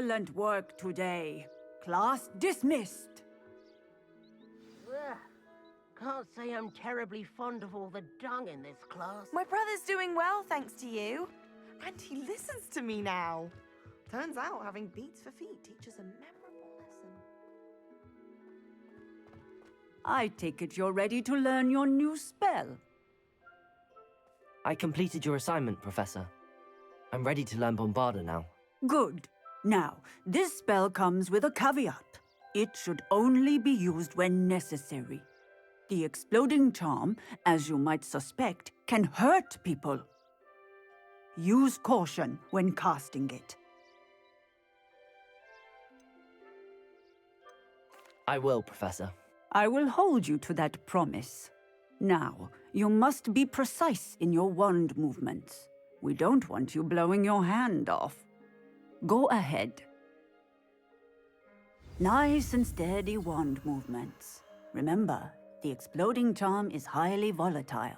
Excellent work today. Class dismissed. Ugh. Can't say I'm terribly fond of all the dung in this class. My brother's doing well, thanks to you. And he listens to me now. Turns out having beats for feet teaches a memorable lesson. I take it you're ready to learn your new spell. I completed your assignment, Professor. I'm ready to learn Bombarda now. Good. Now, this spell comes with a caveat. It should only be used when necessary. The exploding charm, as you might suspect, can hurt people. Use caution when casting it. I will, Professor. I will hold you to that promise. Now, you must be precise in your wand movements. We don't want you blowing your hand off. Go ahead. Nice and steady wand movements. Remember, the exploding charm is highly volatile.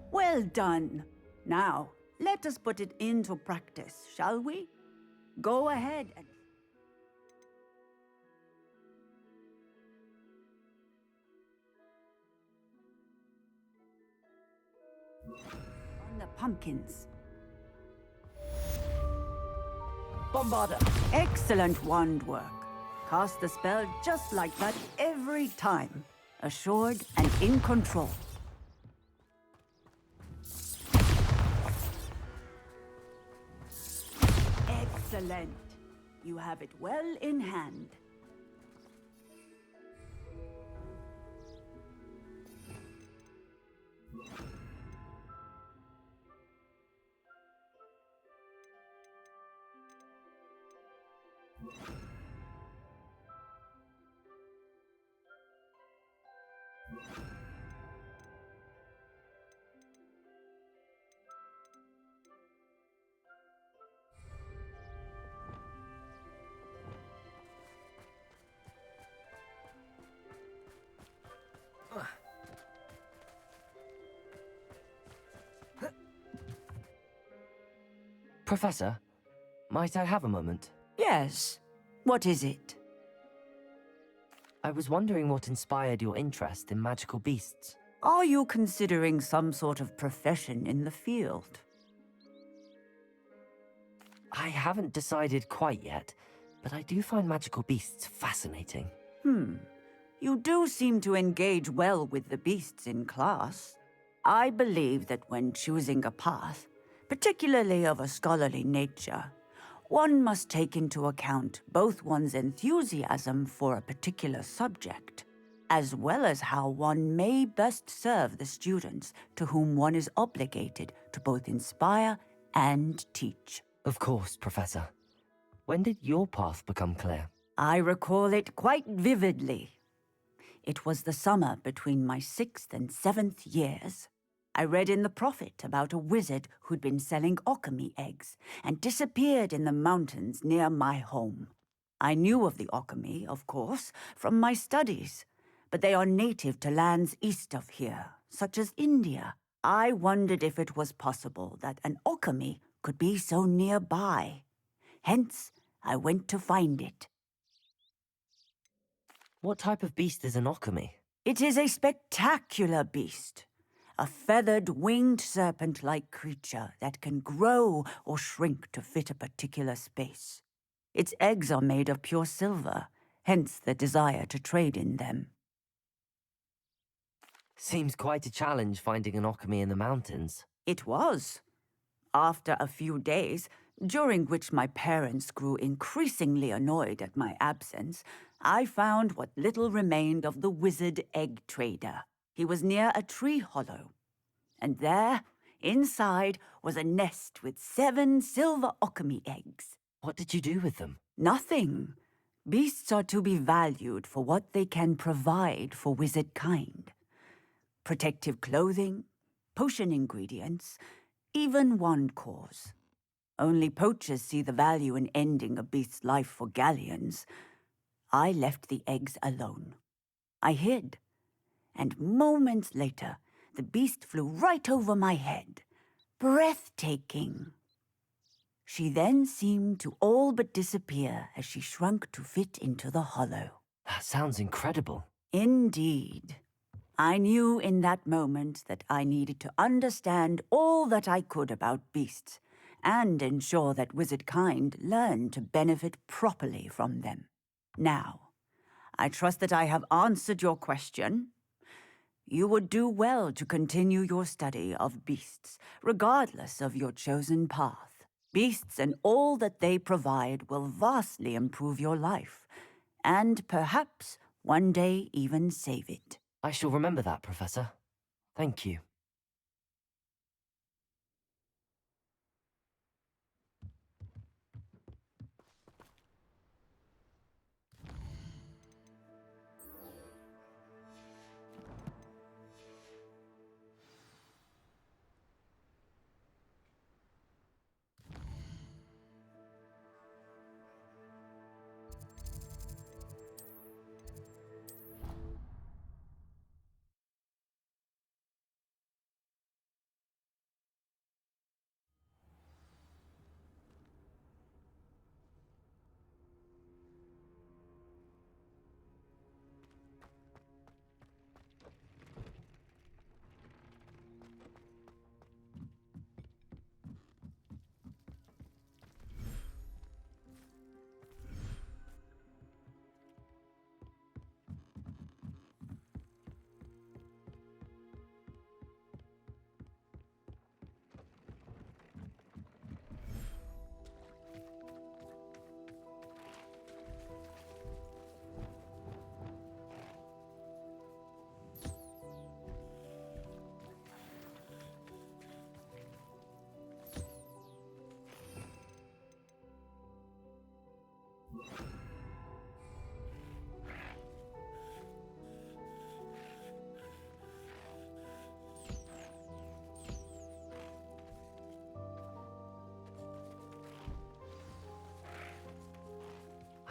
Well done. Now, let us put it into practice, shall we? Go ahead and... on the pumpkins. Bombarda! Excellent wand work. Cast the spell just like that every time. Assured and in control. Excellent. You have it well in hand. Professor, might I have a moment? Yes. What is it? I was wondering what inspired your interest in magical beasts. Are you considering some sort of profession in the field? I haven't decided quite yet, but I do find magical beasts fascinating. You do seem to engage well with the beasts in class. I believe that when choosing a path, particularly of a scholarly nature, one must take into account both one's enthusiasm for a particular subject, as well as how one may best serve the students to whom one is obligated to both inspire and teach. Of course, Professor. When did your path become clear? I recall it quite vividly. It was the summer between my 6th and 7th years. I read in the Prophet about a wizard who'd been selling alchemy eggs and disappeared in the mountains near my home. I knew of the alchemy, of course, from my studies, but they are native to lands east of here, such as India. I wondered if it was possible that an alchemy could be so nearby. Hence, I went to find it. What type of beast is an alchemy? It is a spectacular beast. A feathered, winged serpent-like creature that can grow or shrink to fit a particular space. Its eggs are made of pure silver, hence the desire to trade in them. Seems quite a challenge finding an alchemy in the mountains. It was. After a few days, during which my parents grew increasingly annoyed at my absence, I found what little remained of the wizard egg trader. He was near a tree hollow, and there, inside, was a nest with 7 silver alchemy eggs. What did you do with them? Nothing. Beasts are to be valued for what they can provide for wizard kind. Protective clothing, potion ingredients, even wand cores. Only poachers see the value in ending a beast's life for galleons. I left the eggs alone. I hid, and moments later, the beast flew right over my head. Breathtaking. She then seemed to all but disappear as she shrunk to fit into the hollow. That sounds incredible. Indeed. I knew in that moment that I needed to understand all that I could about beasts and ensure that wizard kind learned to benefit properly from them. Now, I trust that I have answered your question. You would do well to continue your study of beasts, regardless of your chosen path. Beasts and all that they provide will vastly improve your life, and perhaps one day even save it. I shall remember that, Professor. Thank you.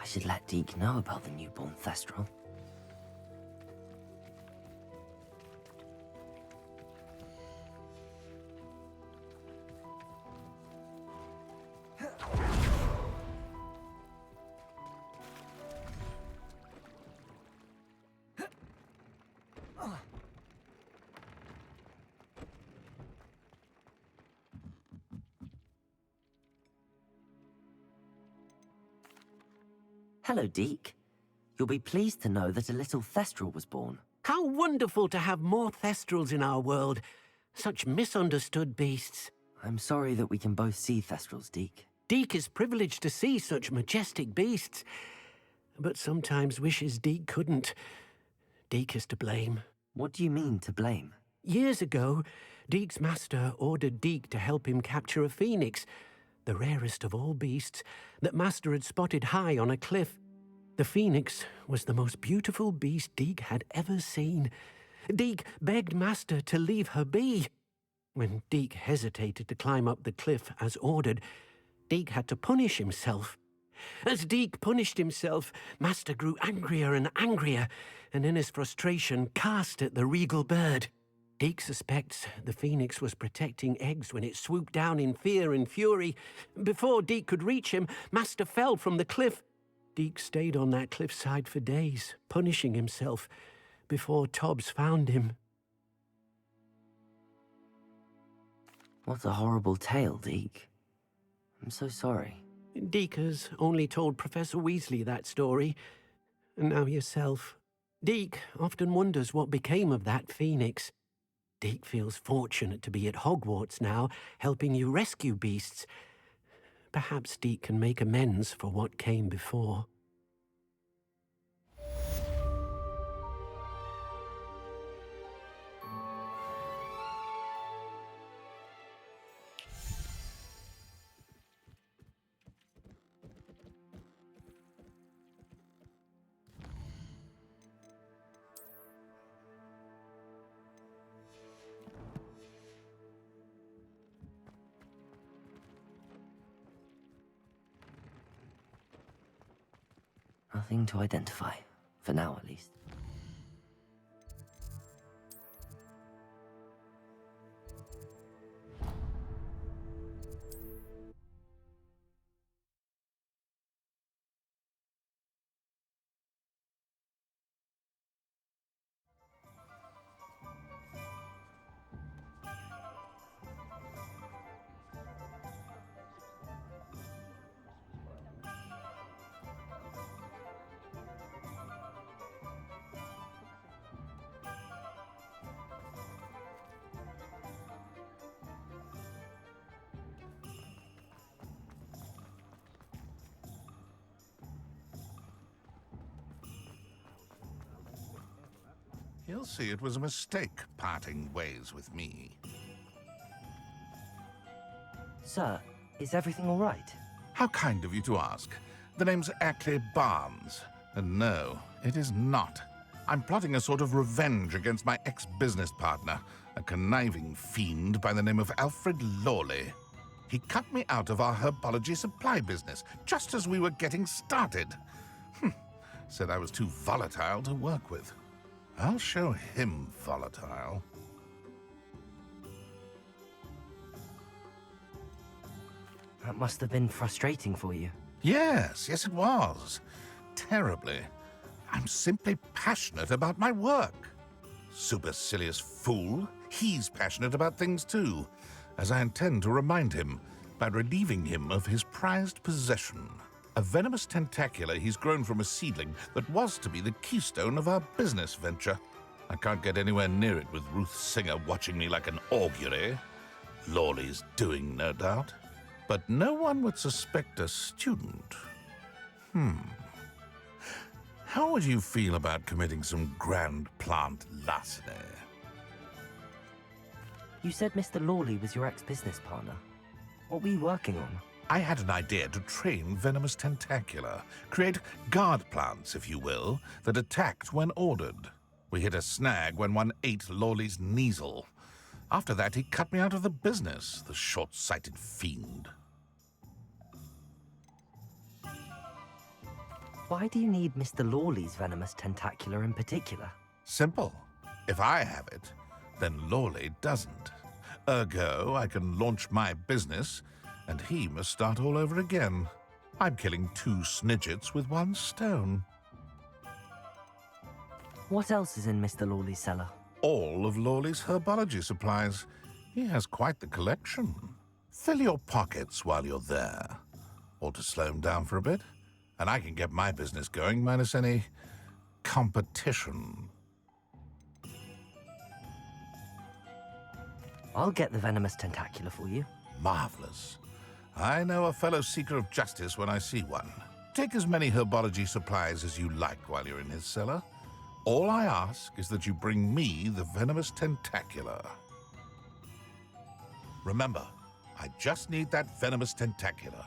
I should let Deke know about the newborn Thestral. Hello, Deke. You'll be pleased to know that a little Thestral was born. How wonderful to have more Thestrals in our world. Such misunderstood beasts. I'm sorry that we can both see Thestrals, Deke. Deke is privileged to see such majestic beasts, but sometimes wishes Deke couldn't. Deke is to blame. What do you mean, to blame? Years ago, Deke's master ordered Deke to help him capture a phoenix, the rarest of all beasts, that Master had spotted high on a cliff. The phoenix was the most beautiful beast Deke had ever seen. Deke begged Master to leave her be. When Deke hesitated to climb up the cliff as ordered, Deke had to punish himself. As Deke punished himself, Master grew angrier and angrier, and in his frustration cast at the regal bird. Deke suspects the phoenix was protecting eggs when it swooped down in fear and fury. Before Deke could reach him, Master fell from the cliff. Deke stayed on that cliffside for days, punishing himself, before Tobbs found him. What a horrible tale, Deke. I'm so sorry. Deke has only told Professor Weasley that story, and now yourself. Deke often wonders what became of that phoenix. Deke feels fortunate to be at Hogwarts now, helping you rescue beasts. Perhaps Deke can make amends for what came before. Nothing to identify. For now, at least. He'll see it was a mistake parting ways with me. Sir, is everything all right? How kind of you to ask. The name's Ackley Barnes. And no, it is not. I'm plotting a sort of revenge against my ex-business partner, a conniving fiend by the name of Alfred Lawley. He cut me out of our herbology supply business just as we were getting started. Said I was too volatile to work with. I'll show him volatile. That must have been frustrating for you. Yes, it was. Terribly. I'm simply passionate about my work. Supercilious fool. He's passionate about things too, as I intend to remind him by relieving him of his prized possession. A venomous tentacula he's grown from a seedling that was to be the keystone of our business venture. I can't get anywhere near it with Ruth Singer watching me like an augury. Lawley's doing, no doubt. But no one would suspect a student. How would you feel about committing some grand plant larceny? You said Mr. Lawley was your ex-business partner. What were you working on? I had an idea to train venomous tentacula, create guard plants, if you will, that attacked when ordered. We hit a snag when one ate Lawley's Kneasel. After that, he cut me out of the business, the short-sighted fiend. Why do you need Mr. Lawley's venomous tentacula in particular? Simple. If I have it, then Lawley doesn't. Ergo, I can launch my business, and he must start all over again. I'm killing 2 snidgets with 1 stone. What else is in Mr. Lawley's cellar? All of Lawley's herbology supplies. He has quite the collection. Fill your pockets while you're there. Or to slow him down for a bit, and I can get my business going minus any competition. I'll get the venomous tentacula for you. Marvelous. I know a fellow seeker of justice when I see one. Take as many herbology supplies as you like while you're in his cellar. All I ask is that you bring me the venomous tentacula. Remember, I just need that venomous tentacula.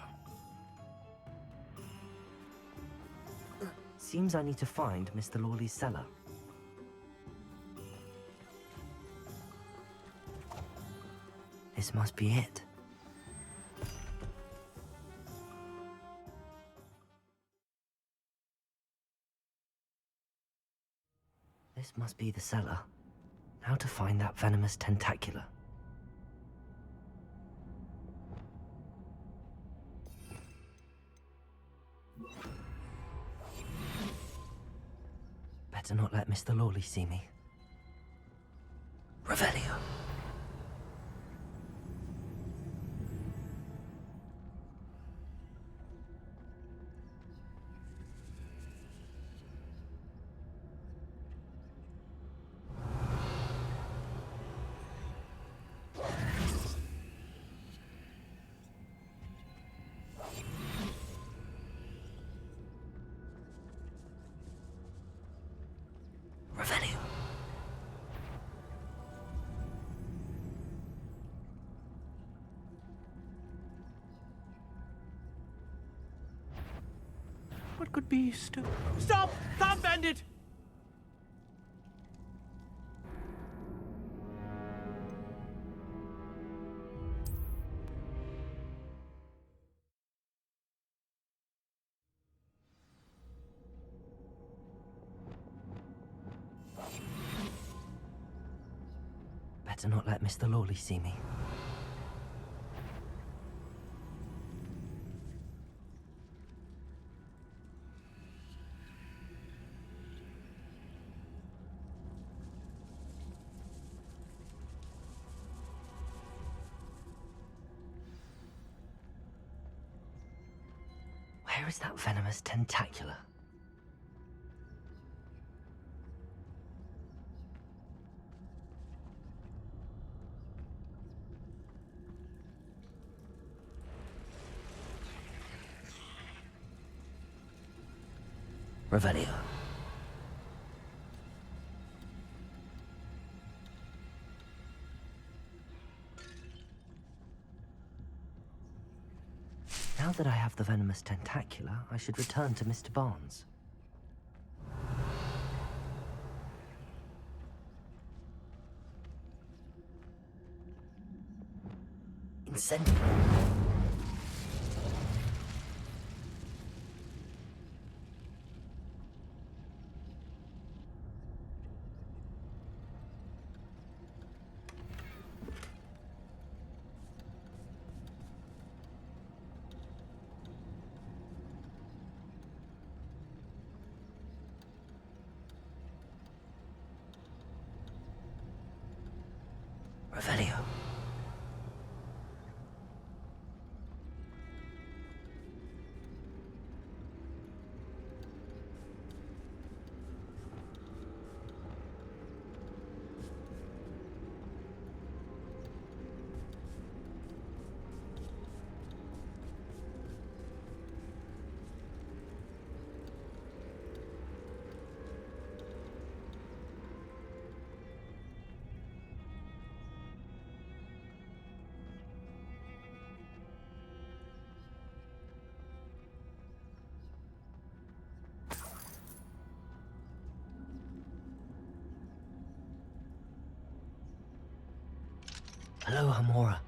Seems I need to find Mr. Lawley's cellar. This must be it. This must be the cellar. Now to find that venomous tentacula. Better not let Mr. Lawley see me. Revelio. Revelio. What could be Stop! Stop, bandit! Better not let Mr. Lawley see me. Where is that venomous tentacula? Revelio. Now that I have the venomous tentacula, I should return to Mr. Barnes. Incendio. Revelio. Hello, Hamora.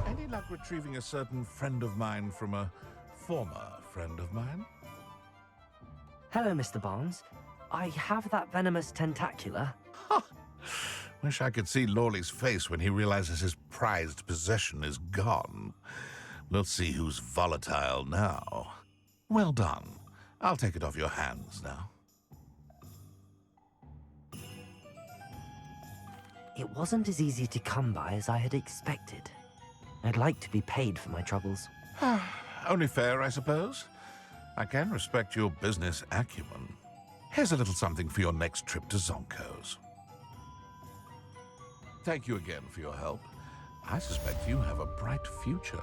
Any luck retrieving a certain friend of mine from a former friend of mine? Hello, Mr. Barnes. I have that venomous tentacula. Wish I could see Lawley's face when he realizes his prized possession is gone. We'll see who's volatile now. Well done. I'll take it off your hands now. It wasn't as easy to come by as I had expected. I'd like to be paid for my troubles. Only fair, I suppose. I can respect your business acumen. Here's a little something for your next trip to Zonko's. Thank you again for your help. I suspect you have a bright future.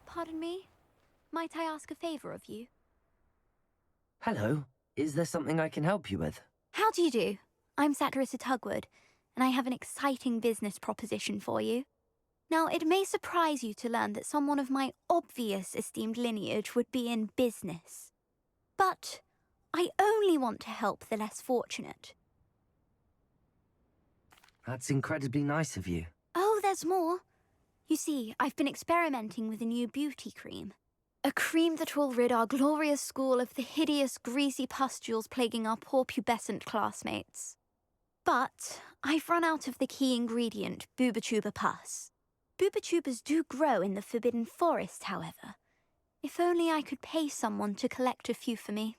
Pardon me? Might I ask a favor of you? Hello. Is there something I can help you with? How do you do? I'm Satirist Tugwood, and I have an exciting business proposition for you. Now, it may surprise you to learn that someone of my obvious esteemed lineage would be in business. But I only want to help the less fortunate. That's incredibly nice of you. Oh, there's more. You see, I've been experimenting with a new beauty cream. A cream that will rid our glorious school of the hideous, greasy pustules plaguing our poor pubescent classmates. But I've run out of the key ingredient, boobotuber pus. Boobotubers do grow in the Forbidden Forest, however. If only I could pay someone to collect a few for me.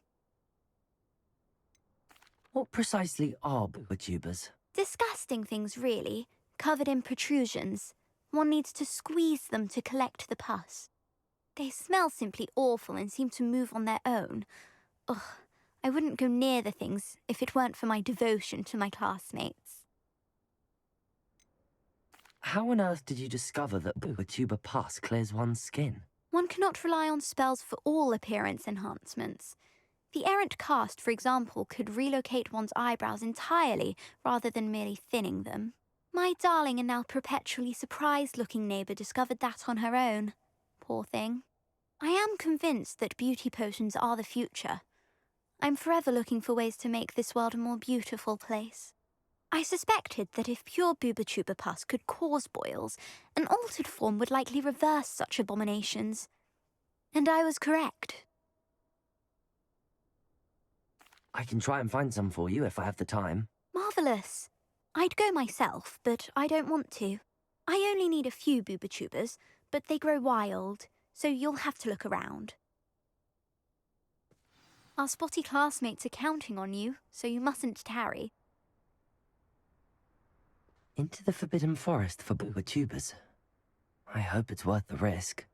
What precisely are boobotubers? Disgusting things, really, covered in protrusions. One needs to squeeze them to collect the pus. They smell simply awful and seem to move on their own. Ugh, I wouldn't go near the things if it weren't for my devotion to my classmates. How on earth did you discover that boobotuber pus clears one's skin? One cannot rely on spells for all appearance enhancements. The errant cast, for example, could relocate one's eyebrows entirely rather than merely thinning them. My darling and now perpetually surprised-looking neighbour discovered that on her own. Poor thing. I am convinced that beauty potions are the future. I'm forever looking for ways to make this world a more beautiful place. I suspected that if pure boobotuber pus could cause boils, an altered form would likely reverse such abominations. And I was correct. I can try and find some for you if I have the time. Marvellous. I'd go myself, but I don't want to. I only need a few boobotubers, but they grow wild, so you'll have to look around. Our spotty classmates are counting on you, so you mustn't tarry. Into the Forbidden Forest for boobotubers. I hope it's worth the risk.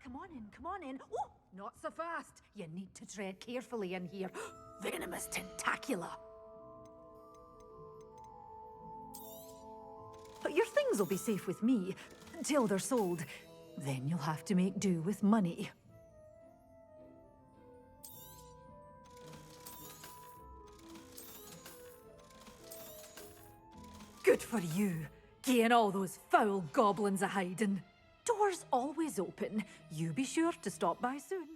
Come on in. Oh, not so fast. You need to tread carefully in here. Venomous tentacula. But your things will be safe with me, till they're sold. Then you'll have to make do with money. Good for you, getting all those foul goblins a-hiding. Doors always open. You be sure to stop by soon.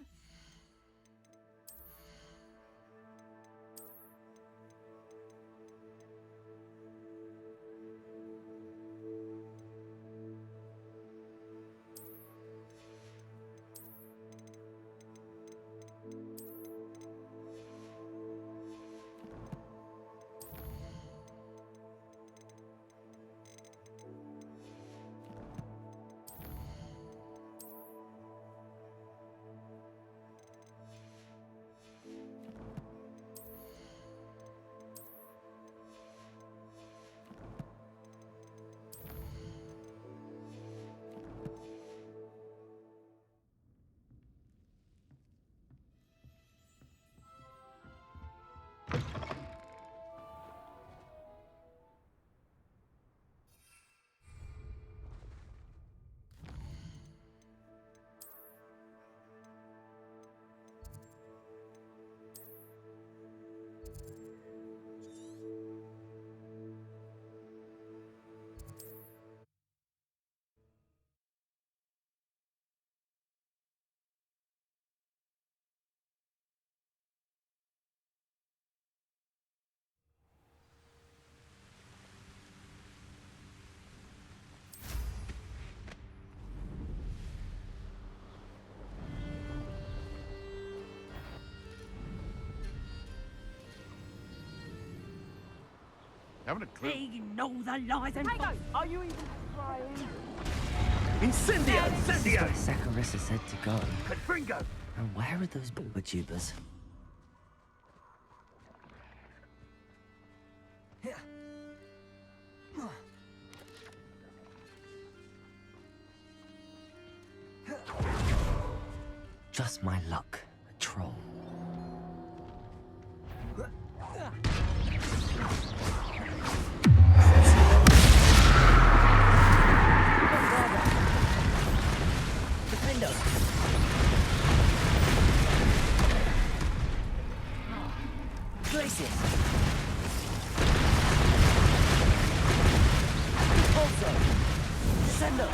Haven't a clue. They know the lies and... Are you even trying? Incendio! Incendio! Saccharissa said to go. Confringo! And where are those boobotubers? Just my luck, a troll. Glacius. Also. Descendo.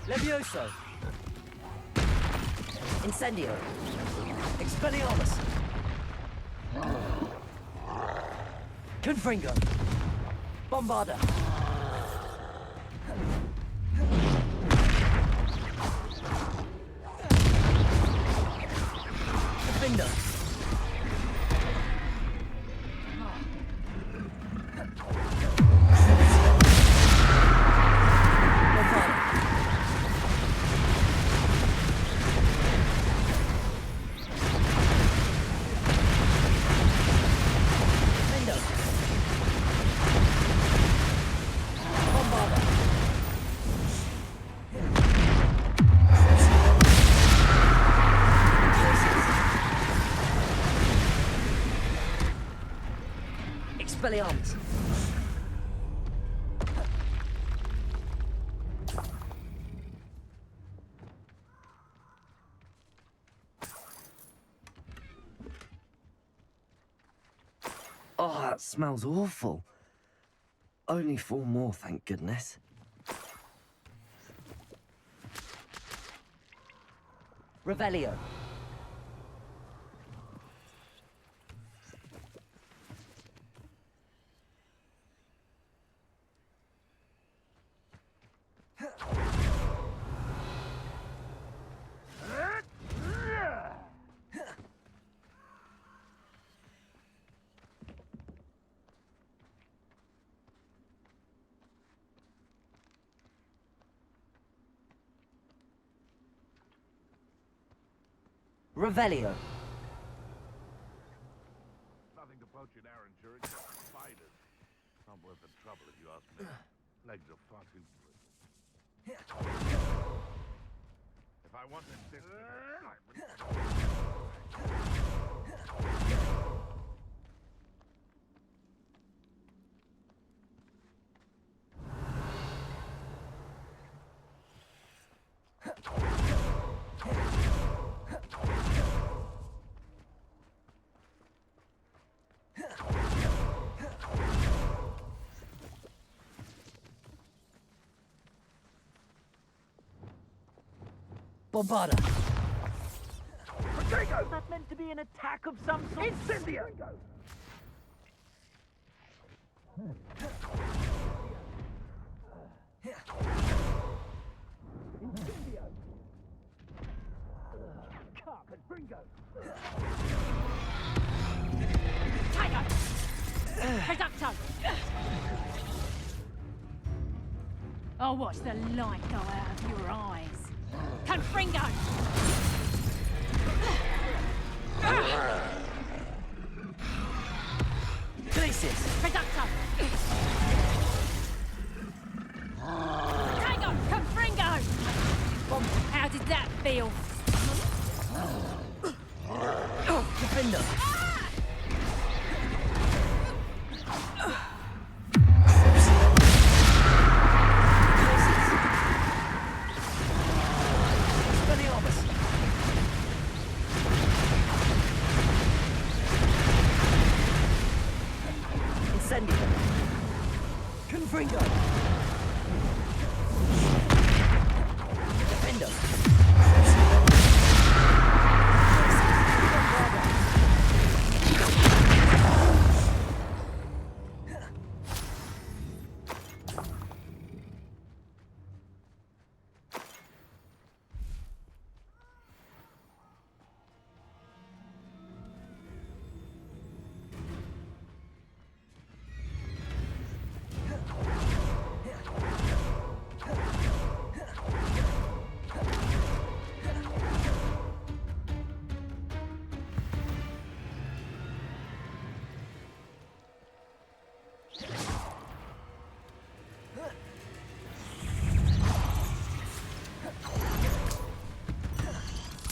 Levioso. Incendio. Expelliarmus. Confringo. Bombarda. Defender. Expelliarmus. Oh, that smells awful. Only 4 more, thank goodness. Revelio. Revelio. Nothing to poach in Arranger except spiders. Not worth the trouble if you ask me. Legs are far too brittle. If I want this Bombarda. Rodrigo! Is that meant to be an attack of some sort? Incendio! Incendio! Carpet, Bringo! Tiger! Reducto! I'll watch the light go out of your eyes. Confringo! Glacius. Reducto! Tiger! Confringo! How did that feel? Defender. Confringo! Defender!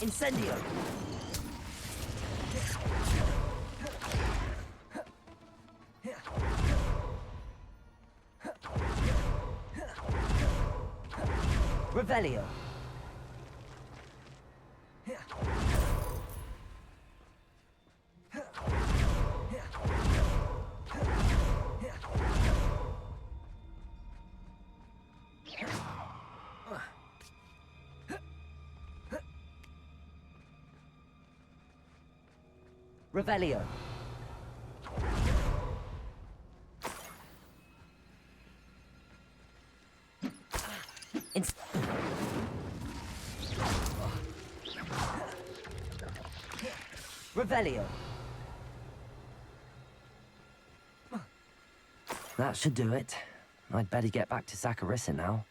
Incendio! Revelio! Revelio. Revelio. That should do it. I'd better get back to Saccharissa now.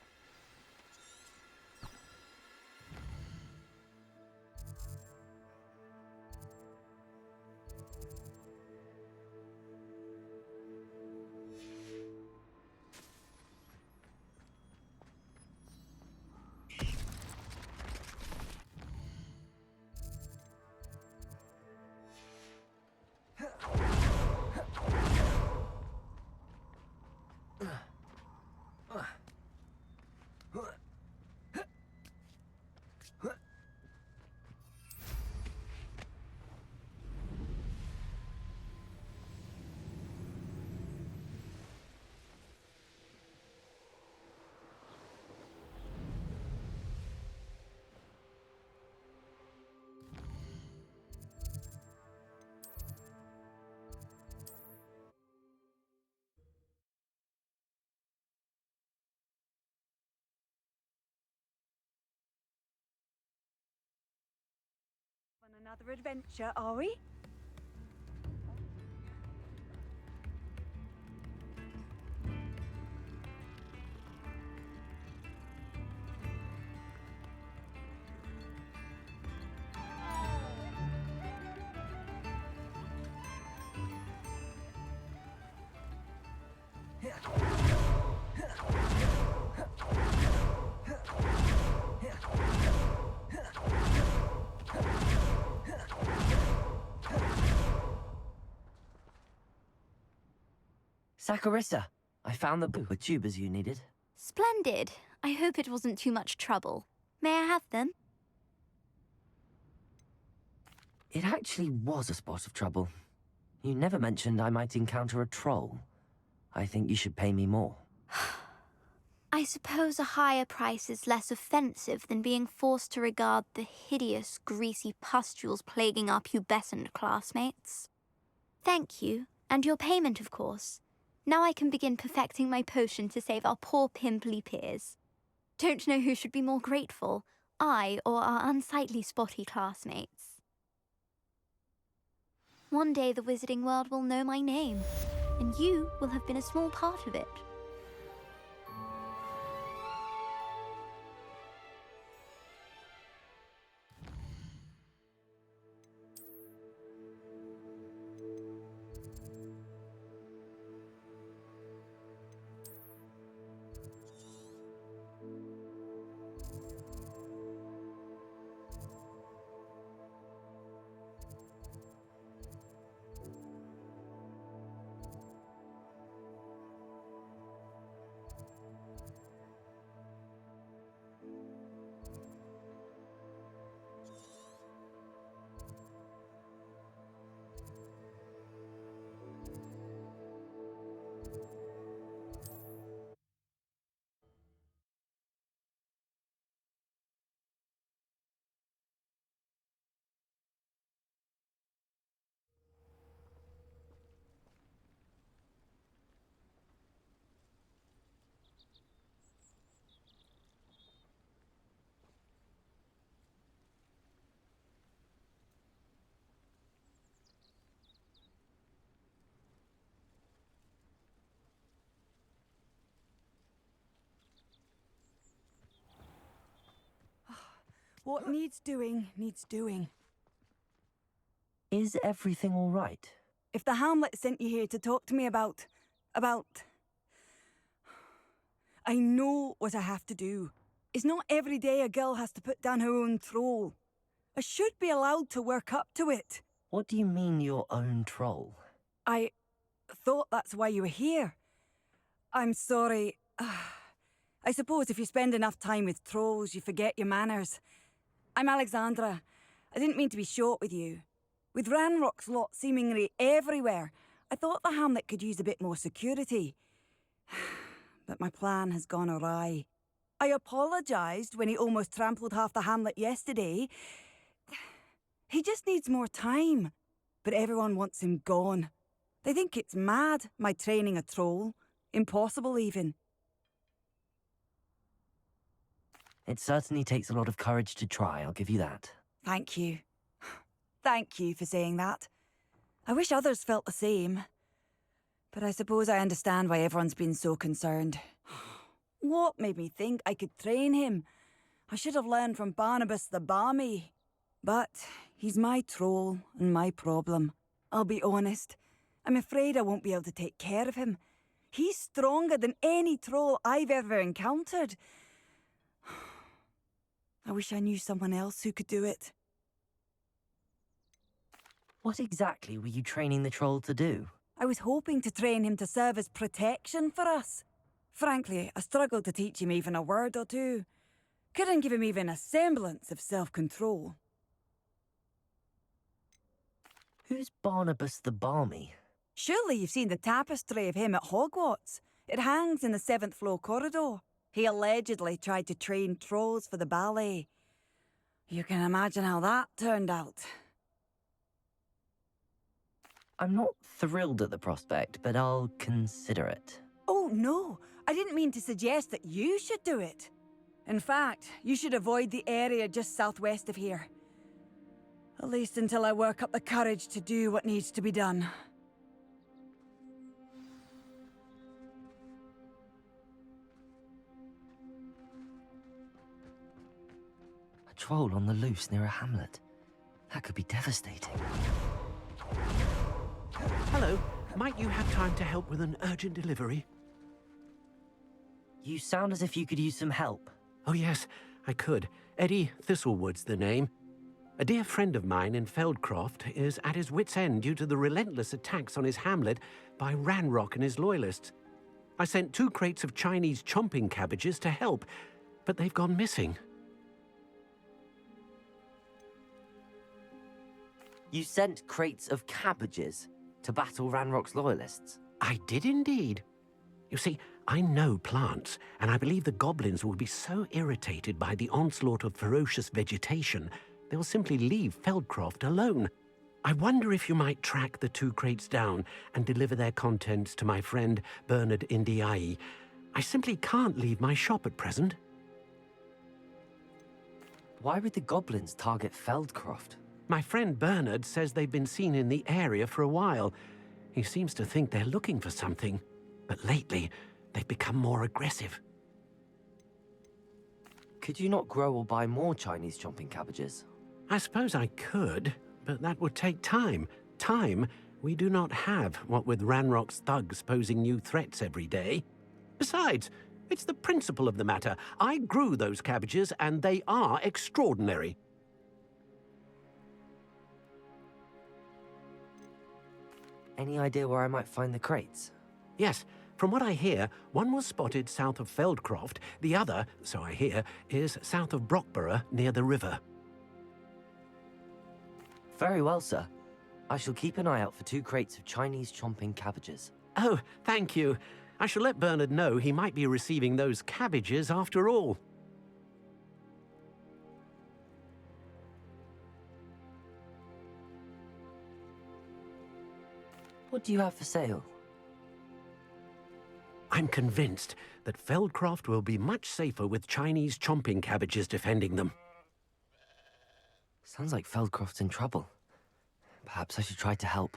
On another adventure, are we? Saccharissa, I found the tubers you needed. Splendid. I hope it wasn't too much trouble. May I have them? It actually was a spot of trouble. You never mentioned I might encounter a troll. I think you should pay me more. I suppose a higher price is less offensive than being forced to regard the hideous, greasy pustules plaguing our pubescent classmates. Thank you, and your payment, of course. Now I can begin perfecting my potion to save our poor pimply peers. Don't know who should be more grateful, I or our unsightly spotty classmates. One day the wizarding world will know my name, and you will have been a small part of it. What needs doing, needs doing. Is everything all right? If the Hamlet sent you here to talk to me about... I know what I have to do. It's not every day a girl has to put down her own troll. I should be allowed to work up to it. What do you mean, your own troll? I thought that's why you were here. I'm sorry. I suppose if you spend enough time with trolls, you forget your manners. I'm Alexandra. I didn't mean to be short with you. With Ranrock's lot seemingly everywhere, I thought the Hamlet could use a bit more security. But my plan has gone awry. I apologised when he almost trampled half the Hamlet yesterday. He just needs more time. but everyone wants him gone. They think it's mad, my training a troll. Impossible, even. It certainly takes a lot of courage to try, I'll give you that. Thank you. Thank you for saying that. I wish others felt the same. But I suppose I understand why everyone's been so concerned. What made me think I could train him? I should have learned from Barnabas the Barmy. But he's my troll and my problem. I'll be honest. I'm afraid I won't be able to take care of him. He's stronger than any troll I've ever encountered. I wish I knew someone else who could do it. What exactly were you training the troll to do? I was hoping to train him to serve as protection for us. Frankly, I struggled to teach him even a word or two. Couldn't give him even a semblance of self-control. Who's Barnabas the Barmy? Surely you've seen the tapestry of him at Hogwarts. It hangs in the 7th floor corridor. He allegedly tried to train trolls for the ballet. You can imagine how that turned out. I'm not thrilled at the prospect, but I'll consider it. Oh, no. I didn't mean to suggest that you should do it. In fact, you should avoid the area just southwest of here. At least until I work up the courage to do what needs to be done. A troll on the loose near a hamlet. That could be devastating. Hello. Might you have time to help with an urgent delivery? You sound as if you could use some help. Oh yes, I could. Eddie Thistlewood's the name. A dear friend of mine in Feldcroft is at his wit's end due to the relentless attacks on his hamlet by Ranrock and his loyalists. I sent 2 crates of Chinese chomping cabbages to help, but they've gone missing. You sent crates of cabbages to battle Ranrock's loyalists? I did indeed. You see, I know plants, and I believe the goblins will be so irritated by the onslaught of ferocious vegetation, they'll simply leave Feldcroft alone. I wonder if you might track the 2 crates down and deliver their contents to my friend Bernard Indiai. I simply can't leave my shop at present. Why would the goblins target Feldcroft? My friend Bernard says they've been seen in the area for a while. He seems to think they're looking for something, but lately they've become more aggressive. Could you not grow or buy more Chinese chomping cabbages? I suppose I could, but that would take time. Time we do not have, what with Ranrock's thugs posing new threats every day. Besides, it's the principle of the matter. I grew those cabbages, and they are extraordinary. Any idea where I might find the crates? Yes. From what I hear, one was spotted south of Feldcroft. The other, so I hear, is south of Brockborough, near the river. Very well, sir. I shall keep an eye out for 2 crates of Chinese chomping cabbages. Oh, thank you. I shall let Bernard know he might be receiving those cabbages after all. What do you have for sale? I'm convinced that Feldcroft will be much safer with Chinese chomping cabbages defending them. Sounds like Feldcroft's in trouble. Perhaps I should try to help.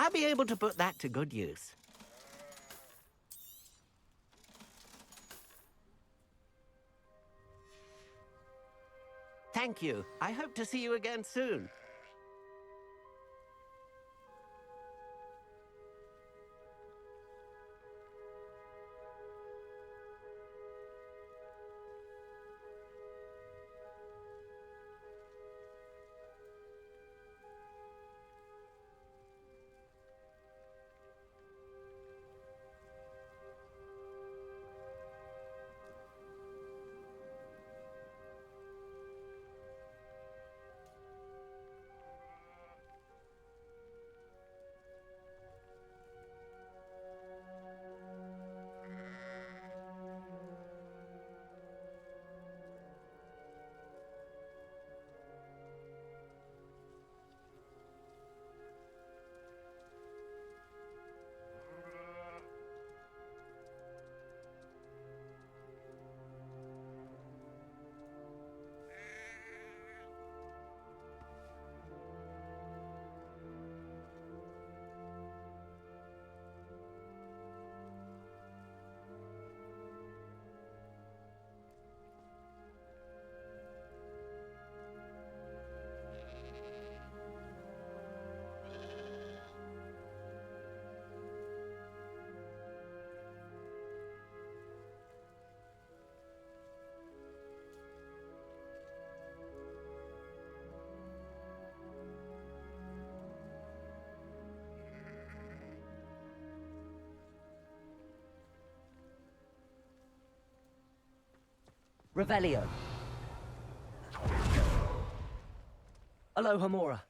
I'll be able to put that to good use. Thank you. I hope to see you again soon. Revelio. Aloha Mora.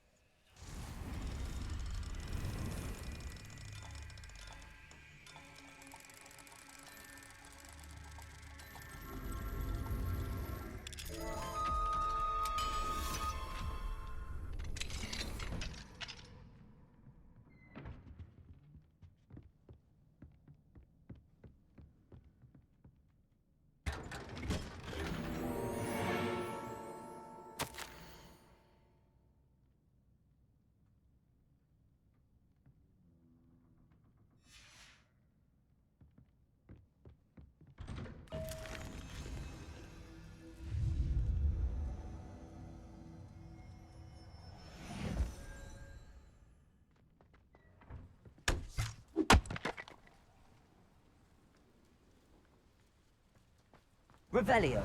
Revelio.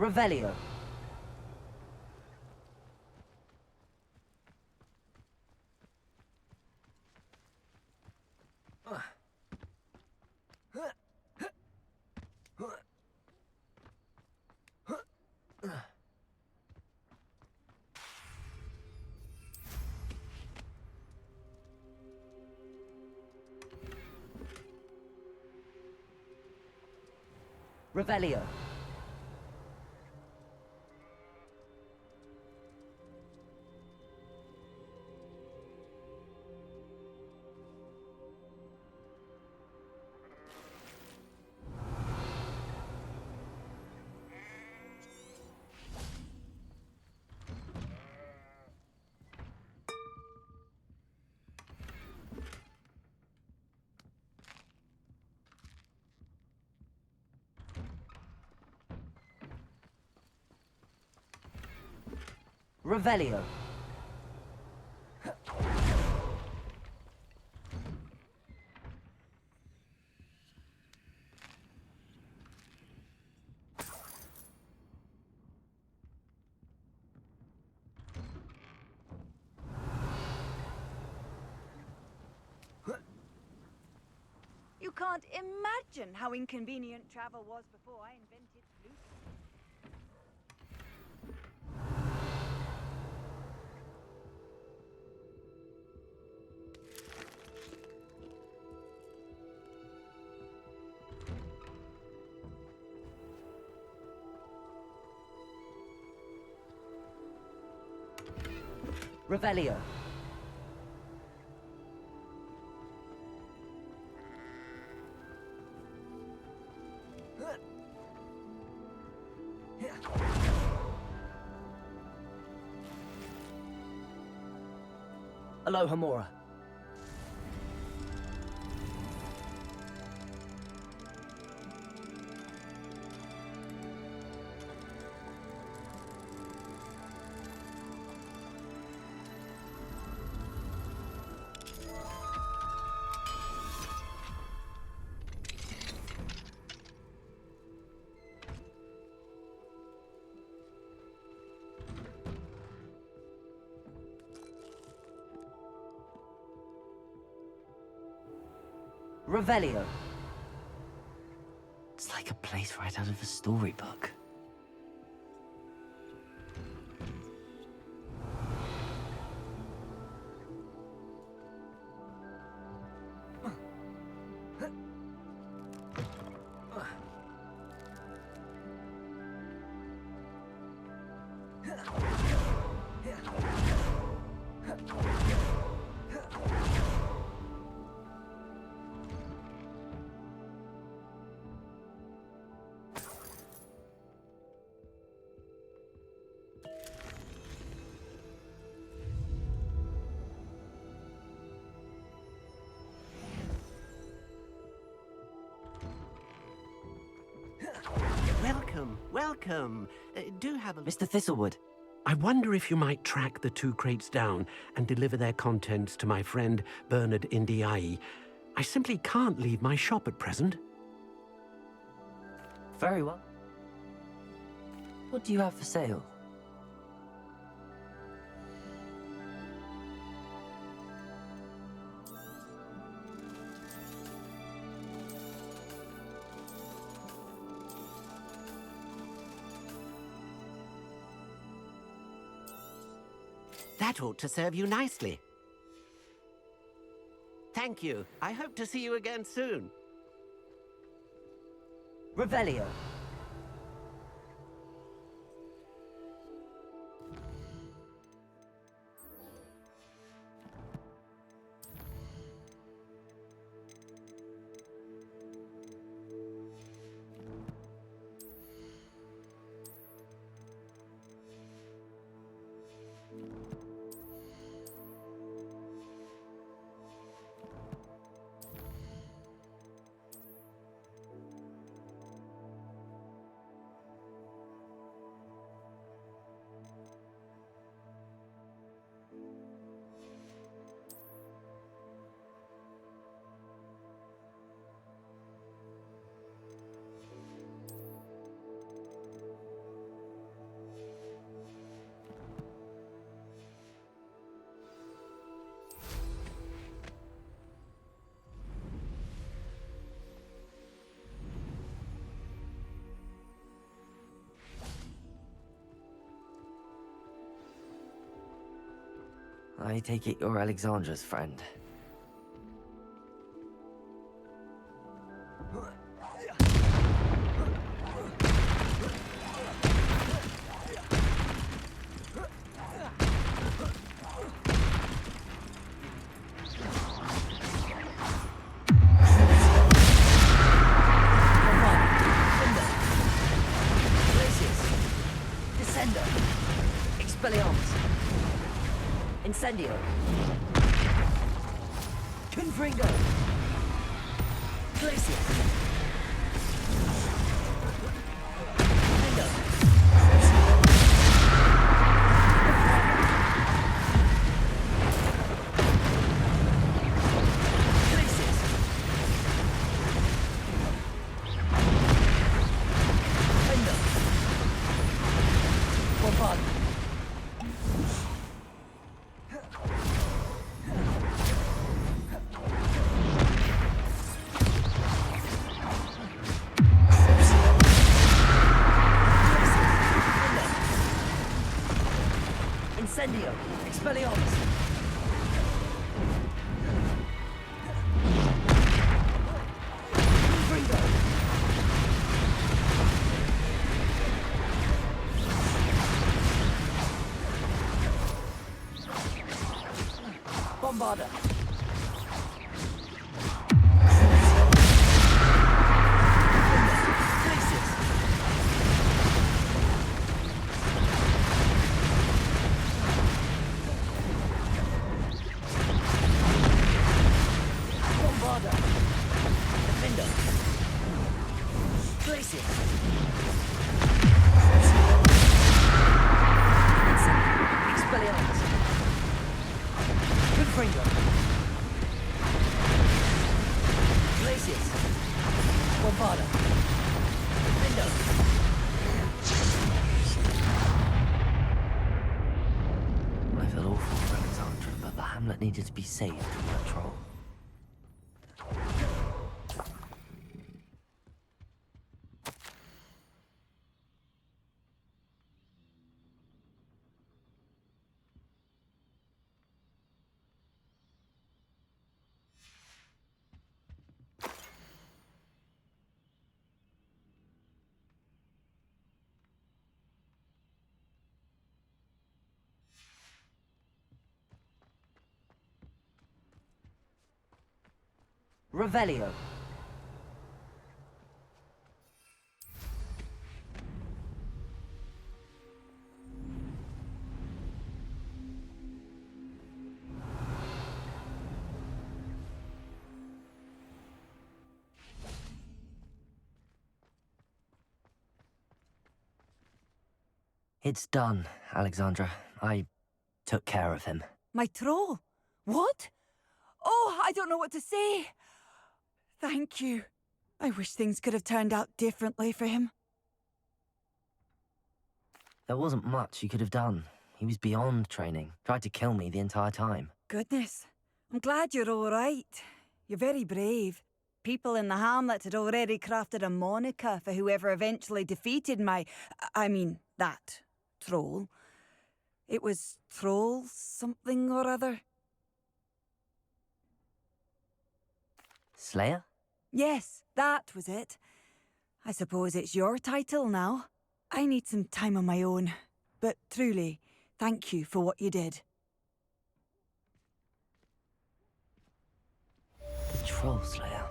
Revelio. Revelio. Revelio. You can't imagine how inconvenient travel was before I invented Bluetooth. Revelio. Aloha Mora. Revelio. It's like a place right out of a storybook. Welcome. Do have a... Mr. Thistlewood. I wonder if you might track the 2 crates down and deliver their contents to my friend Bernard Indiai. I simply can't leave my shop at present. Very well. What do you have for sale? That ought to serve you nicely. Thank you. I hope to see you again soon. Revelio. I take it you're Alexandra's friend. Incendio. Confringo. Glacier. Window. Glaciers. Window. Bombard. Incendio. Expelliarmus. Confringo. Bombarder. I feel awful for Alexandra, but the hamlet needed to be saved from that troll. Revelio. It's done, Alexandra. I took care of him. My troll? What? Oh, I don't know what to say. Thank you. I wish things could have turned out differently for him. There wasn't much you could have done. He was beyond training. Tried to kill me the entire time. Goodness. I'm glad you're all right. You're very brave. People in the hamlet had already crafted a moniker for whoever eventually defeated that troll. It was Troll something or other. Slayer? Yes, that was it. I suppose it's your title now. I need some time on my own. But truly, thank you for what you did. The Troll Slayer.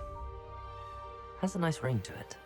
Has a nice ring to it.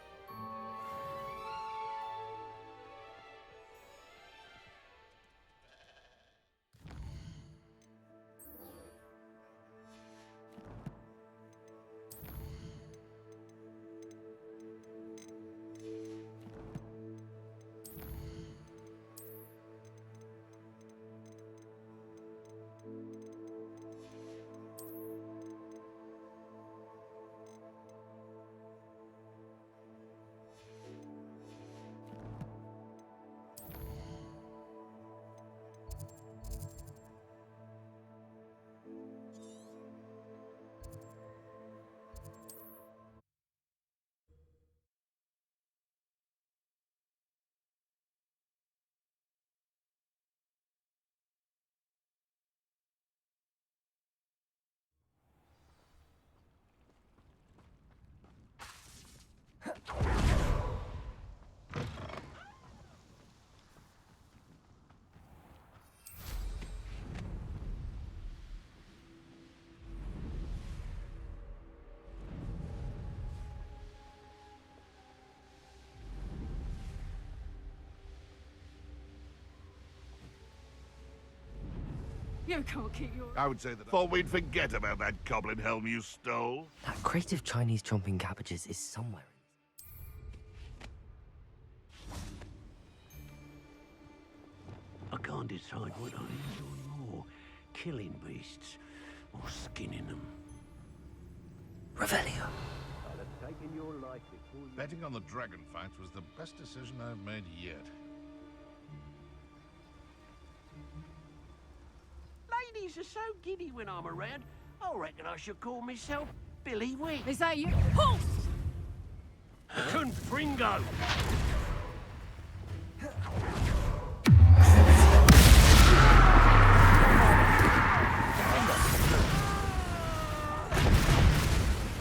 You can't keep your... I would say that. Thought we'd forget about that goblin helm you stole. That crate of Chinese chomping cabbages is somewhere. I can't decide what I enjoy more, killing beasts or skinning them. Revelio. Betting on the dragon fight was the best decision I've made yet. Ladies are so giddy when I'm around. I reckon I should call myself Billy Wig. Is that you? Halt! Confringo!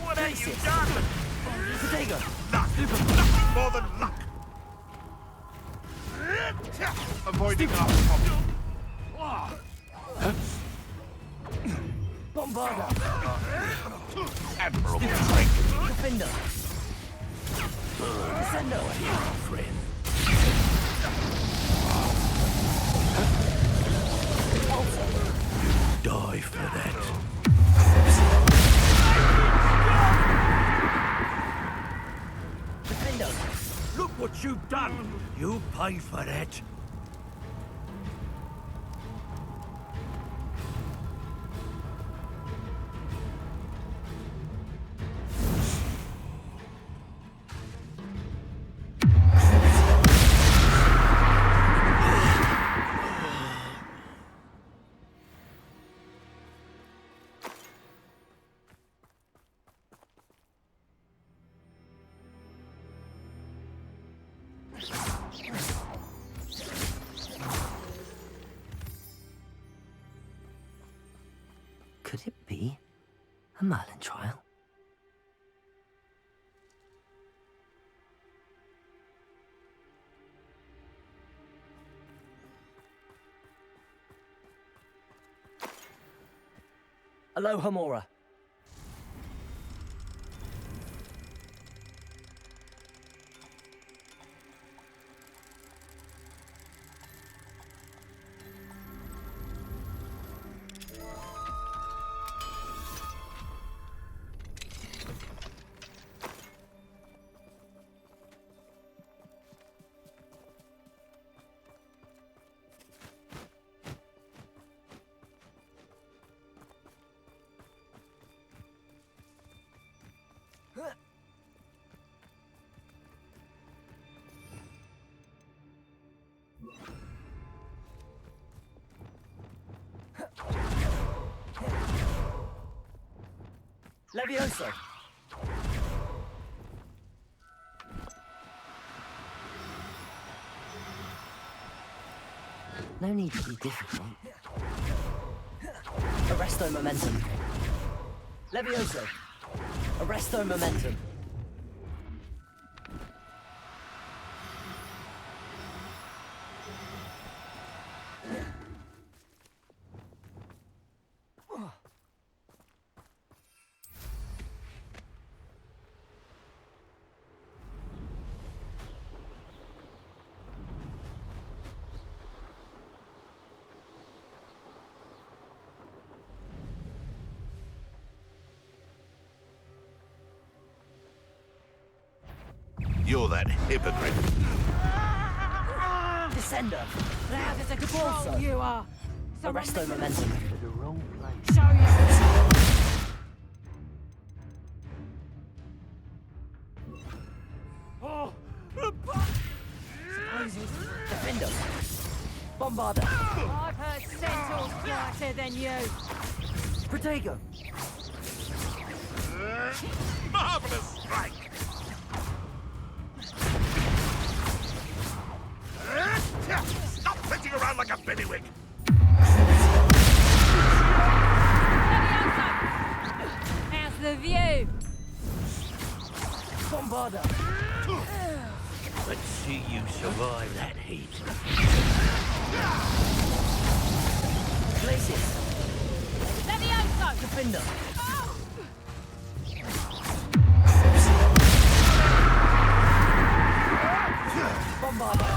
What have you done? Luck! More than luck! Avoiding our problem. Bombarder! Admirable strength. Defender! Descender! Friend. Die for that. Defender! Look what you've done. You pay for that. Could it be a Merlin trial? Aloha Mora. Levioso! No need to be difficult. Arresto momentum. Levioso! Arresto momentum. You're that hypocrite. Descender! Loud as a Repulsor. troll you are. Arresto momentum. The wrong place. Show you. Defender! Bombarder! I've heard centaurs quieter than you. Protego! Marvelous strike. Stop flitting around like a billywig. How's the view? Bombarder! Let's see you survive that heat. Glacius! Levioso! Defender! Bombarder!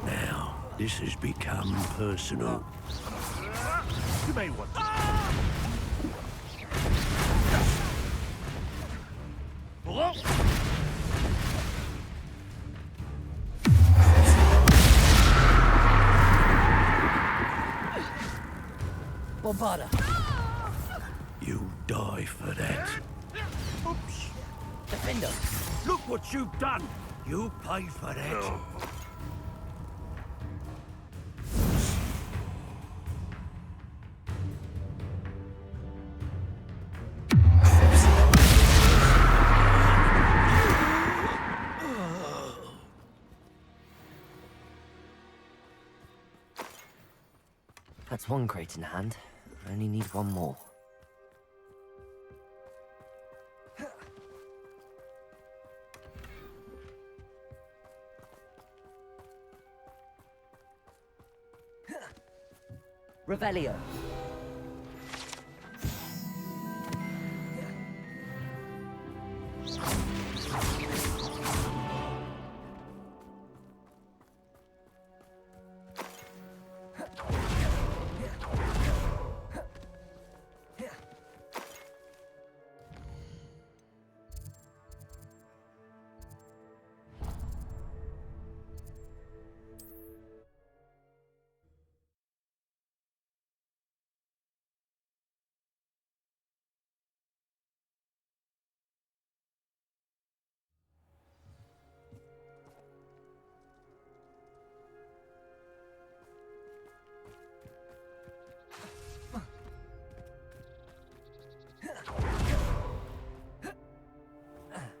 Now, this has become personal. You may want to. Bombarder! You die for that. Oops. Defender! Look what you've done. You pay for that. That's one crate in hand. I only need one more. Revelio.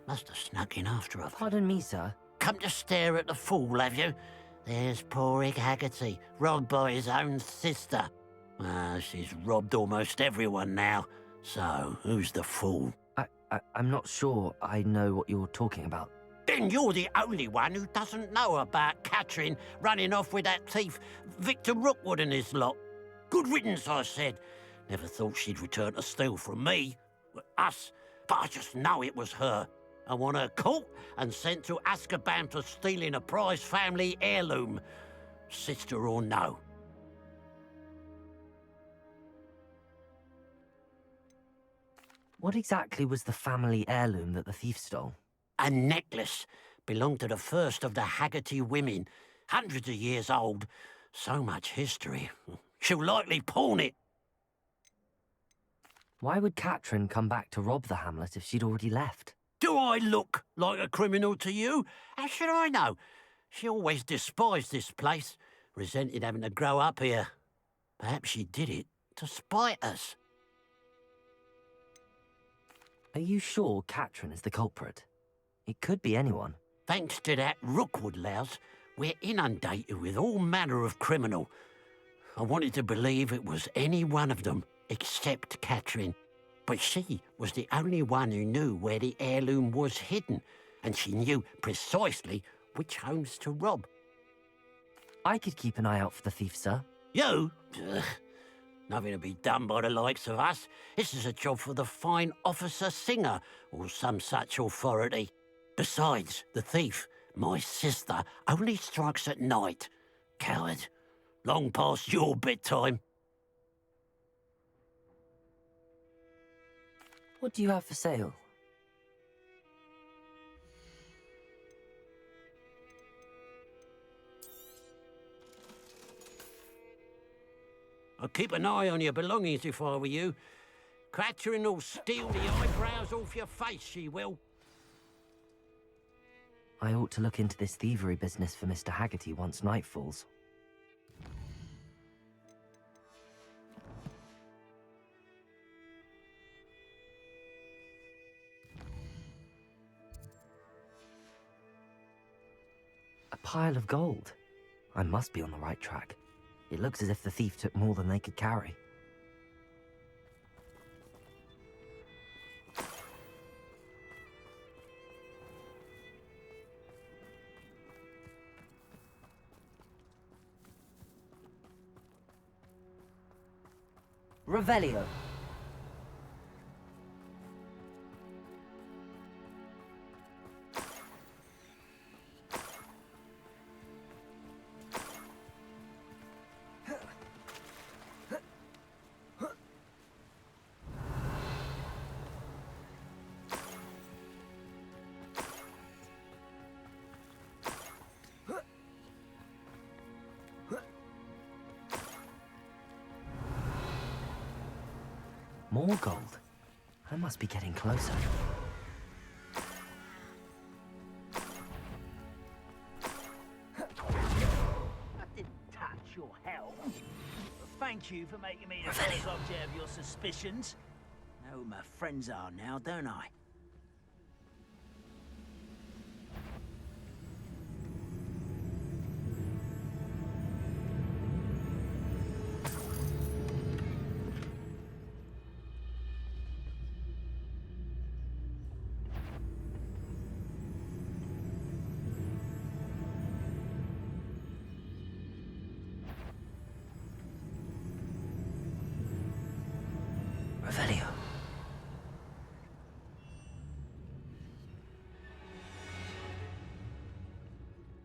Must have snuck in after her. Pardon me, sir. Come to stare at the fool, have you? There's poor Egg Haggerty, robbed by his own sister. She's robbed almost everyone now. So, who's the fool? I'm not sure I know what you're talking about. Then you're the only one who doesn't know about Catherine running off with that thief, Victor Rukwood and his lot. Good riddance, I said. Never thought she'd return to steal from me, us, but I just know it was her. I want her caught and sent to Azkaban for stealing a prize family heirloom, sister or no. What exactly was the family heirloom that the thief stole? A necklace belonged to the first of the Haggerty women, hundreds of years old. So much history. She'll likely pawn it. Why would Catherine come back to rob the hamlet if she'd already left? Do I look like a criminal to you? How should I know? She always despised this place, resented having to grow up here. Perhaps she did it to spite us. Are you sure Catherine is the culprit? It could be anyone. Thanks to that Rookwood louse, we're inundated with all manner of criminal. I wanted to believe it was any one of them, except Catherine. But she was the only one who knew where the heirloom was hidden, and she knew precisely which homes to rob. I could keep an eye out for the thief, sir. You? Ugh. Nothing to be done by the likes of us. This is a job for the fine officer Singer, or some such authority. Besides, the thief, my sister, only strikes at night. Coward. Long past your bedtime. What do you have for sale? I'd keep an eye on your belongings if I were you. Catherine will steal the eyebrows off your face, she will. I ought to look into this thievery business for Mr. Haggerty once night falls. A pile of gold. I must be on the right track. It looks as if the thief took more than they could carry. Revelio. More gold. I must be getting closer. I didn't touch your health. Thank you for making me the first object of your suspicions. Know who my friends are now, don't I?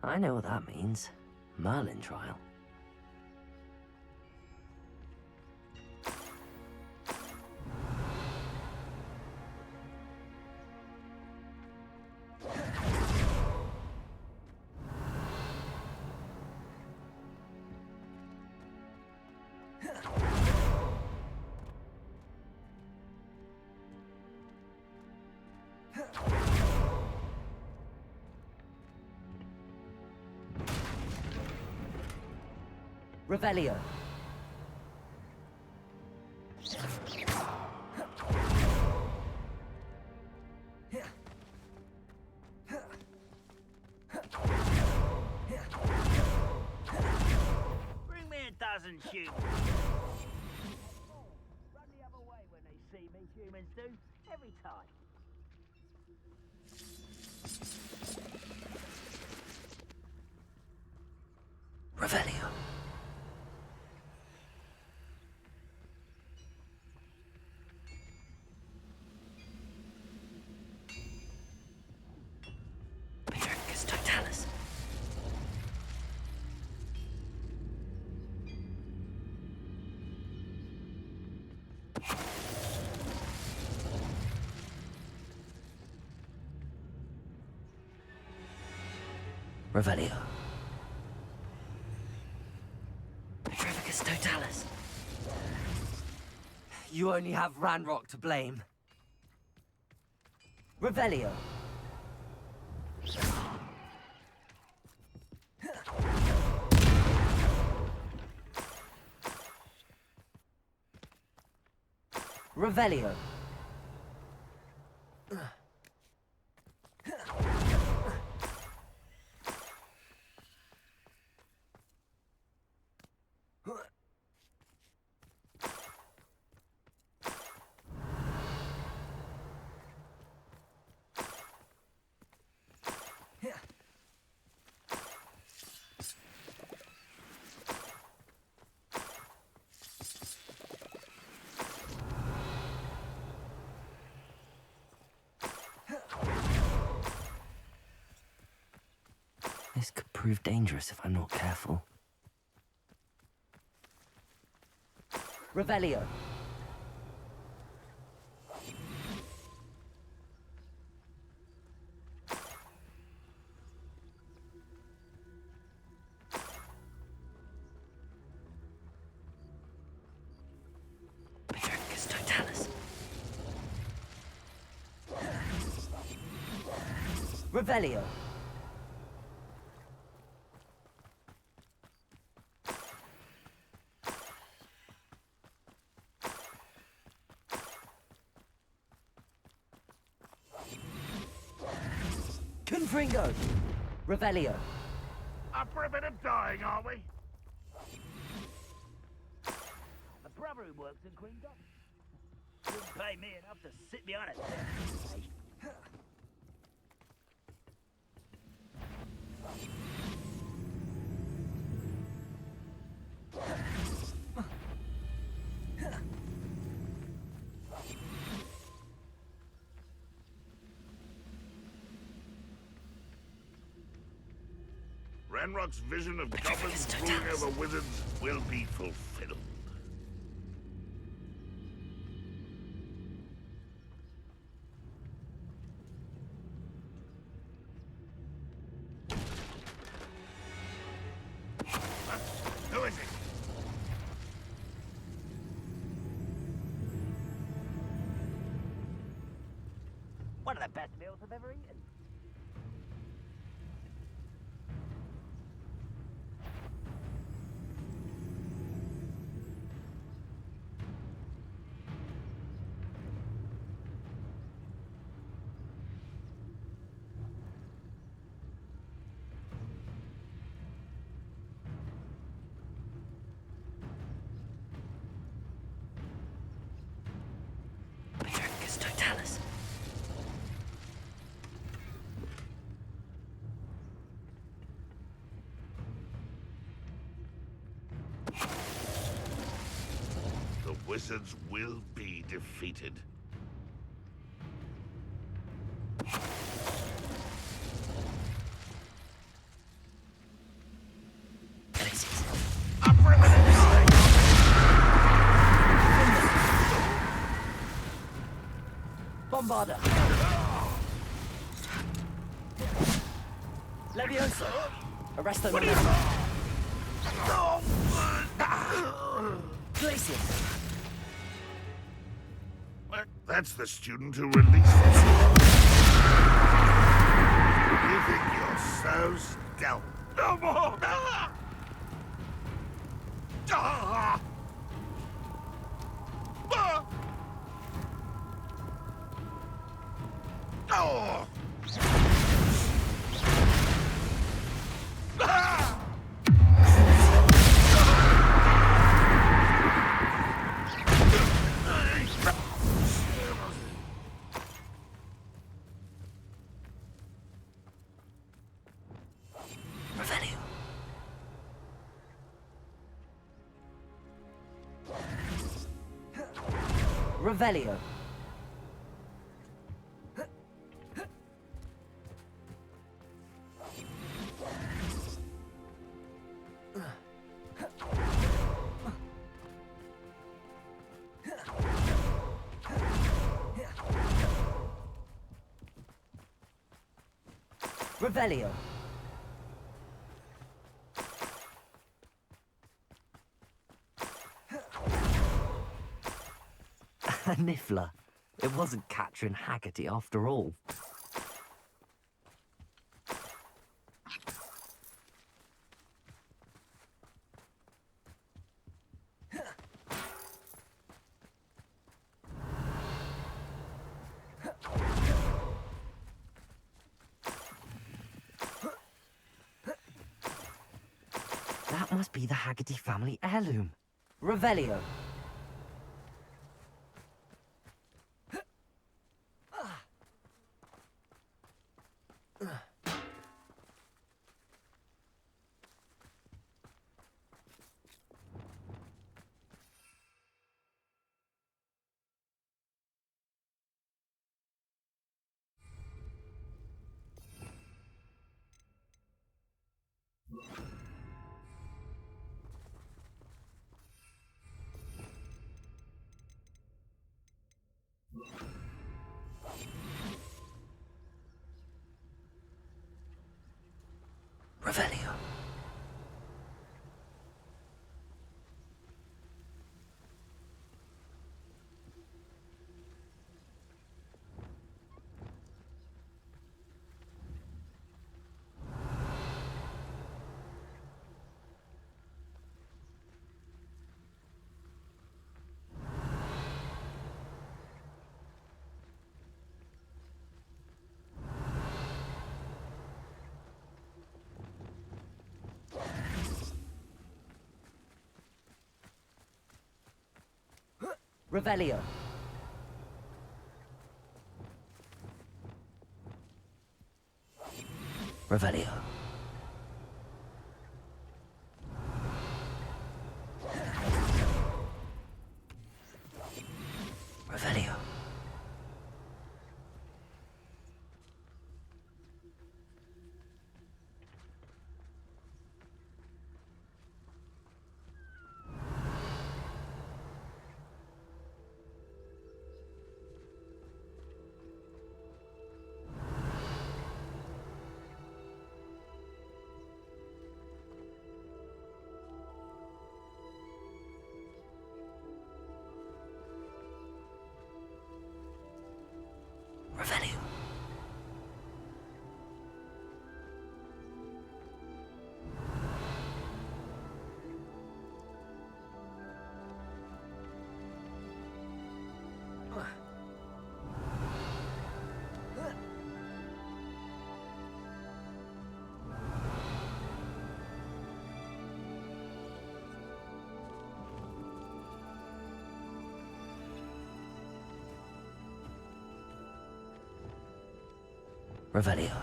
I know what that means. Merlin trial. Revelio. Bring me a dozen humans. Run the other way when they see me, humans do. Every time. Revelio. Petricus totalis. Revelio. Petrificus totalis. You only have Ranrock to blame. Revelio. Revelio. This could prove dangerous if I'm not careful. Revelio. Petricus totalis. Revelio. Confringo! Revelio. Up for a bit of dying, are we? A brother who works in Queen Dock. Wouldn't pay me enough to sit behind a desk. Hey. Ranrock's vision of goblins ruling over wizards will be fulfilled. Who is it? One of the best meals I've ever eaten. Petricus totalis. The wizards will be defeated. Bombarda. Leviosa. Arresto momentum. Glacier. That's the student who released us. You think you're so stealth? No more! Oh! Revelio. Revelio. A niffler. It wasn't Catherine Haggerty after all. That must be the Haggerty family heirloom. Revelio. Revelio. Revelio. Revelio. Revelio. Revelio. Revelio.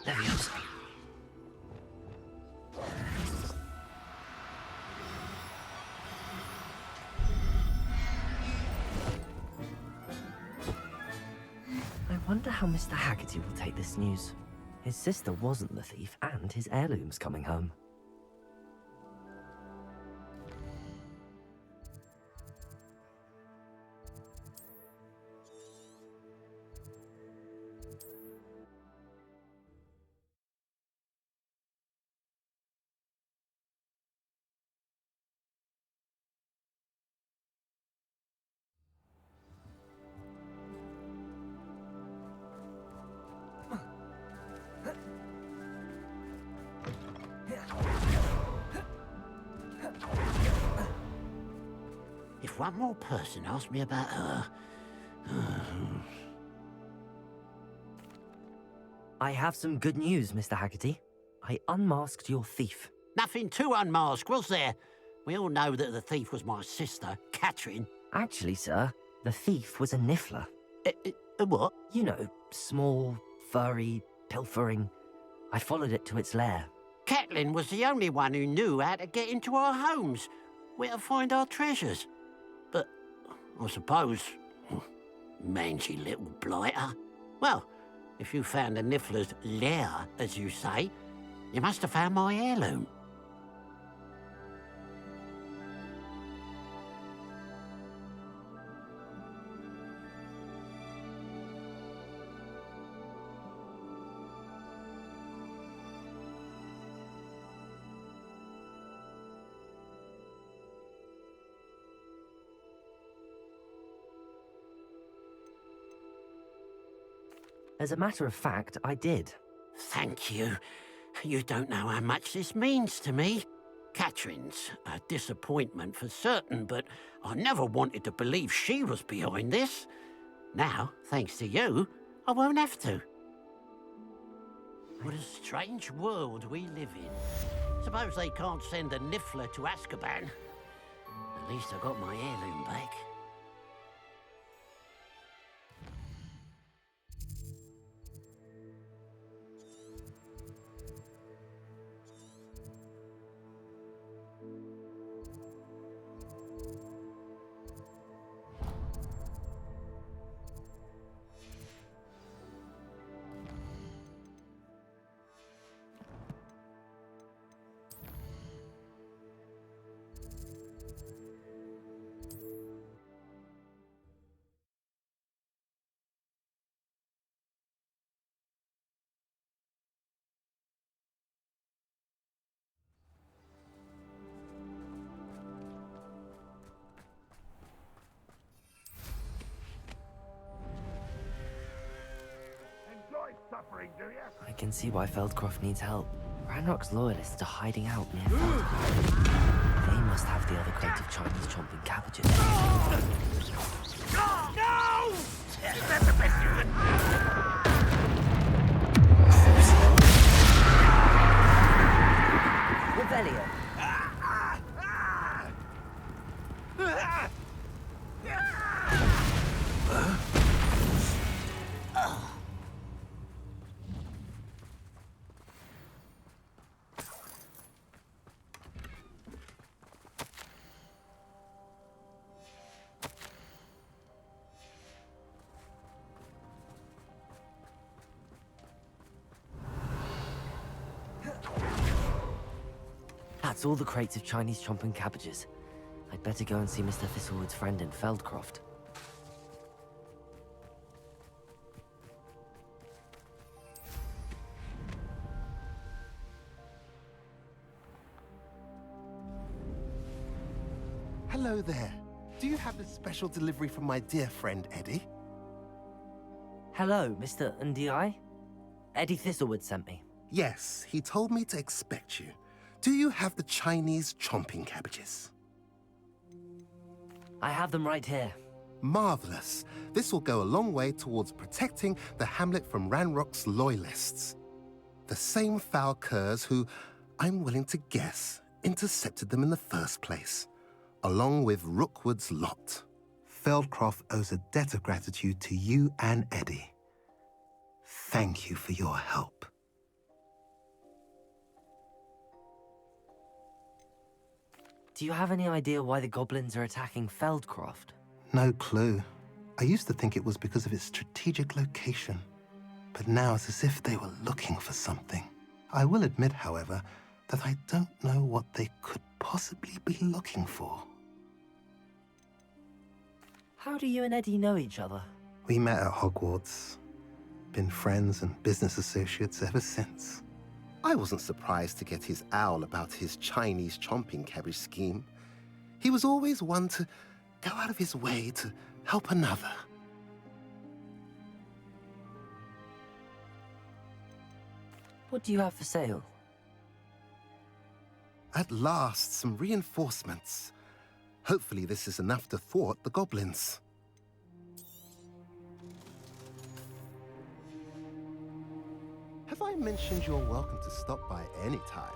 Leviosa. how Mr. Haggerty will take this news. His sister wasn't the thief, and his heirloom's coming home. If one more person asked me about her... I have some good news, Mr. Haggerty. I unmasked your thief. Nothing to unmask, was there? We all know that the thief was my sister, Catherine. Actually, sir, the thief was a niffler. A what? You know, small, furry, pilfering. I followed it to its lair. Catelyn was the only one who knew how to get into our homes, where to find our treasures. But I suppose, mangy little blighter. Well, if you found the niffler's lair, as you say, you must have found my heirloom. As a matter of fact, I did. Thank you. You don't know how much this means to me. Catherine's a disappointment for certain, but I never wanted to believe she was behind this. Now, thanks to you, I won't have to. What a strange world we live in. Suppose they can't send a niffler to Azkaban. At least I got my heirloom back. Suffering, do you? I can see why Feldcroft needs help. Ranrock's loyalists are hiding out near Feldcroft. They must have the other creative Chinese chomping cabbages. No! That's the best you can... Revelio. That's all the crates of Chinese chomping cabbages. I'd better go and see Mr. Thistlewood's friend in Feldcroft. Hello there. Do you have a special delivery from my dear friend, Eddie? Hello, Mr. Ndi? Eddie Thistlewood sent me. Yes, he told me to expect you. Do you have the Chinese chomping cabbages? I have them right here. Marvelous. This will go a long way towards protecting the hamlet from Ranrock's loyalists. The same foul curs who, I'm willing to guess, intercepted them in the first place, along with Rookwood's lot. Feldcroft owes a debt of gratitude to you and Eddie. Thank you for your help. Do you have any idea why the goblins are attacking Feldcroft? No clue. I used to think it was because of its strategic location. but now it's as if they were looking for something. I will admit, however, that I don't know what they could possibly be looking for. How do you and Eddie know each other? We met at Hogwarts. Been friends and business associates ever since. I wasn't surprised to get his owl about his Chinese chomping cabbage scheme. He was always one to go out of his way to help another. What do you have for sale? At last, some reinforcements. Hopefully this is enough to thwart the goblins. Have I mentioned you're welcome to stop by any time?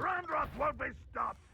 Grandroth won't be stopped!